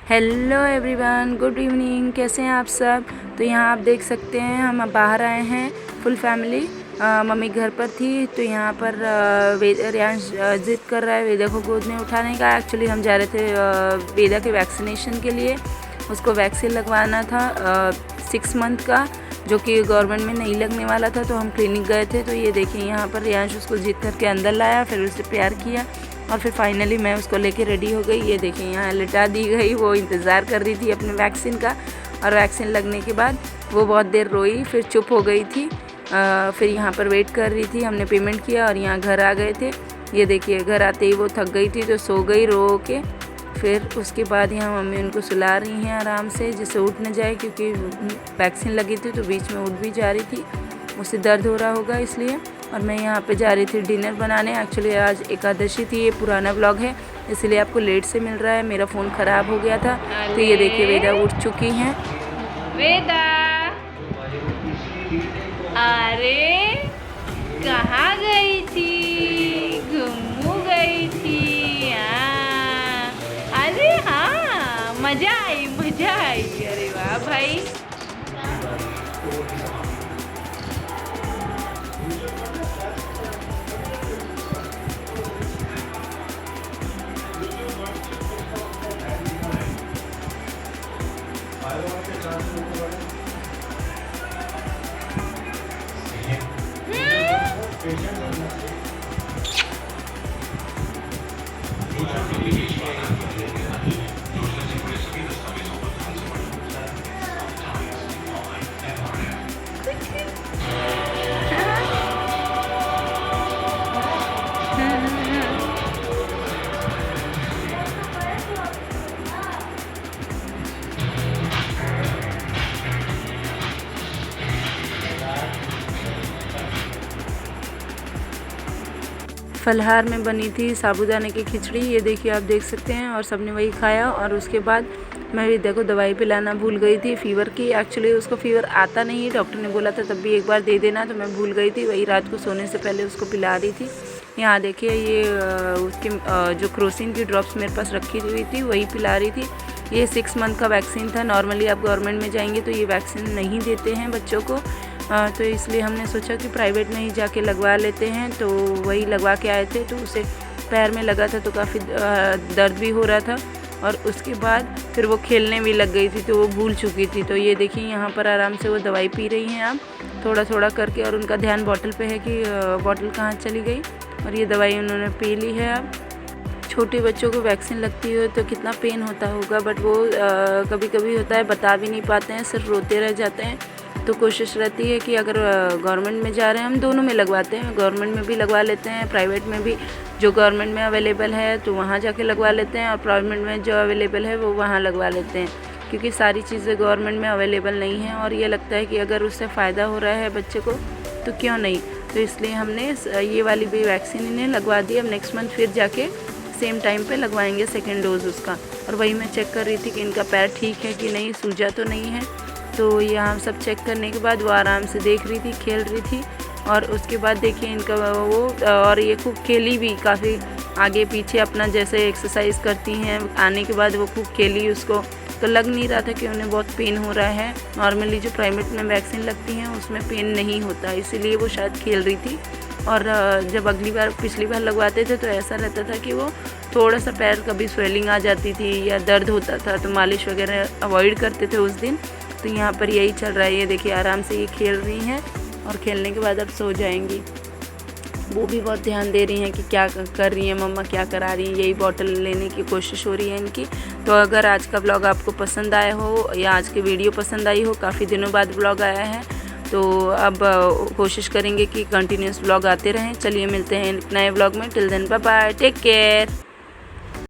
Hello everyone, good evening. कैसे हैं आप सब? तो यहाँ आप देख सकते हैं हम बाहर आए हैं फुल फैमिली। मम्मी घर पर थी तो यहाँ पर रियांश जिद कर रहा है वेदा को गोद में उठाने का। एक्चुअली हम जा रहे थे वेदा के वैक्सीनेशन के लिए। उसको वैक्सीन लगवाना था 6 मंथ का, जो कि गवर्नमेंट में नहीं लगने वाला था। तो हम क्लिनिक गए थे। तो ये देखिए यहाँ पर रियांश उसको जिद करके अंदर लाया, फिर उससे प्यार किया और फिर फाइनली मैं उसको लेके रेडी हो गई। ये देखिए यहाँ लिटा दी गई। वो इंतज़ार कर रही थी अपने वैक्सीन का, और वैक्सीन लगने के बाद वो बहुत देर रोई, फिर चुप हो गई थी। फिर यहाँ पर वेट कर रही थी। हमने पेमेंट किया और यहाँ घर आ गए थे। ये देखिए घर आते ही वो थक गई थी तो सो गई रो के। फिर उसके बाद यहाँ मम्मी उनको सुला रही हैं आराम से, जिससे उठ न जाए, क्योंकि वैक्सीन लगी थी तो बीच में उठ भी जा रही थी, उसे दर्द हो रहा होगा इसलिए। और मैं यहाँ पे जा रही थी डिनर बनाने। एक्चुअली आज एकादशी थी। ये पुराना व्लॉग है इसलिए आपको लेट से मिल रहा है। मेरा फ़ोन ख़राब हो गया था। तो ये देखिए वेदा उठ चुकी हैं। वेदा, अरे कहाँ गई थी? घूमू गई थी? अरे हाँ, मज़ा आई मज़ा आई। अरे वाह भाई। फलहार में बनी थी साबूदाने की खिचड़ी। ये देखिए आप देख सकते हैं, और सबने वही खाया। और उसके बाद मैं विद्या को दवाई पिलाना भूल गई थी फ़ीवर की। एक्चुअली उसको फ़ीवर आता नहीं है, डॉक्टर ने बोला था तब भी एक बार दे देना, तो मैं भूल गई थी। वही रात को सोने से पहले उसको पिला रही थी। यहाँ देखिए ये उसके जो क्रोसिन की ड्रॉप्स मेरे पास रखी हुई थी वही पिला रही थी। ये 6 मंथ का वैक्सीन था। नॉर्मली आप गवर्नमेंट में जाएंगे तो ये वैक्सीन नहीं देते हैं बच्चों को, तो इसलिए हमने सोचा कि प्राइवेट में ही जाके लगवा लेते हैं। तो वही लगवा के आए थे। तो उसे पैर में लगा था तो काफ़ी दर्द भी हो रहा था, और उसके बाद फिर वो खेलने भी लग गई थी तो वो भूल चुकी थी। तो ये देखिए यहाँ पर आराम से वो दवाई पी रही हैं अब थोड़ा थोड़ा करके, और उनका ध्यान बॉटल पे है कि बॉटल कहाँ चली गई। और ये दवाई उन्होंने पी ली है अब। छोटे बच्चों को वैक्सीन लगती हो तो कितना पेन होता होगा, बट वो कभी कभी होता है बता भी नहीं पाते हैं, सिर्फ रोते रह जाते हैं। तो कोशिश रहती है कि अगर गवर्नमेंट में जा रहे हैं, हम दोनों में लगवाते हैं, गवर्नमेंट में भी लगवा लेते हैं, प्राइवेट में भी। जो गवर्नमेंट में अवेलेबल है तो वहाँ जाके लगवा लेते हैं, और प्राइवेट में जो अवेलेबल है वो वहाँ लगवा लेते हैं, क्योंकि सारी चीज़ें गवर्नमेंट में अवेलेबल नहीं हैं। और ये लगता है कि अगर उससे फ़ायदा हो रहा है बच्चे को तो क्यों नहीं। तो इसलिए हमने ये वाली भी वैक्सीन इन्हें लगवा दी। अब नेक्स्ट मंथ फिर जाके सेम टाइम पे लगवाएंगे सेकेंड डोज उसका। और वही मैं चेक कर रही थी कि इनका पैर ठीक है कि नहीं, सूजा तो नहीं है। तो यहाँ सब चेक करने के बाद वो आराम से देख रही थी, खेल रही थी। और उसके बाद देखिए इनका वो, और ये खूब खेली भी, काफ़ी आगे पीछे अपना जैसे एक्सरसाइज करती हैं। आने के बाद वो खूब खेली, उसको तो लग नहीं रहा था कि उन्हें बहुत पेन हो रहा है। नॉर्मली जो प्राइवेट में वैक्सीन लगती हैं उसमें पेन नहीं होता, इसीलिए वो शायद खेल रही थी। और जब पिछली बार लगवाते थे तो ऐसा रहता था कि वो थोड़ा सा पैर कभी स्वेलिंग आ जाती थी या दर्द होता था, तो मालिश वगैरह अवॉइड करते थे उस दिन। तो यहाँ पर यही चल रहा है। ये देखिए आराम से ये खेल रही हैं, और खेलने के बाद अब सो जाएंगी। वो भी बहुत ध्यान दे रही हैं कि क्या कर रही हैं मम्मा, क्या करा रही हैं। यही बॉटल लेने की कोशिश हो रही है इनकी। तो अगर आज का व्लॉग आपको पसंद आया हो, या आज की वीडियो पसंद आई हो, काफ़ी दिनों बाद व्लॉग आया है, तो अब कोशिश करेंगे कि कंटिन्यूस व्लॉग आते रहें। चलिए मिलते हैं नए व्लॉग में। Till then bye bye, take care.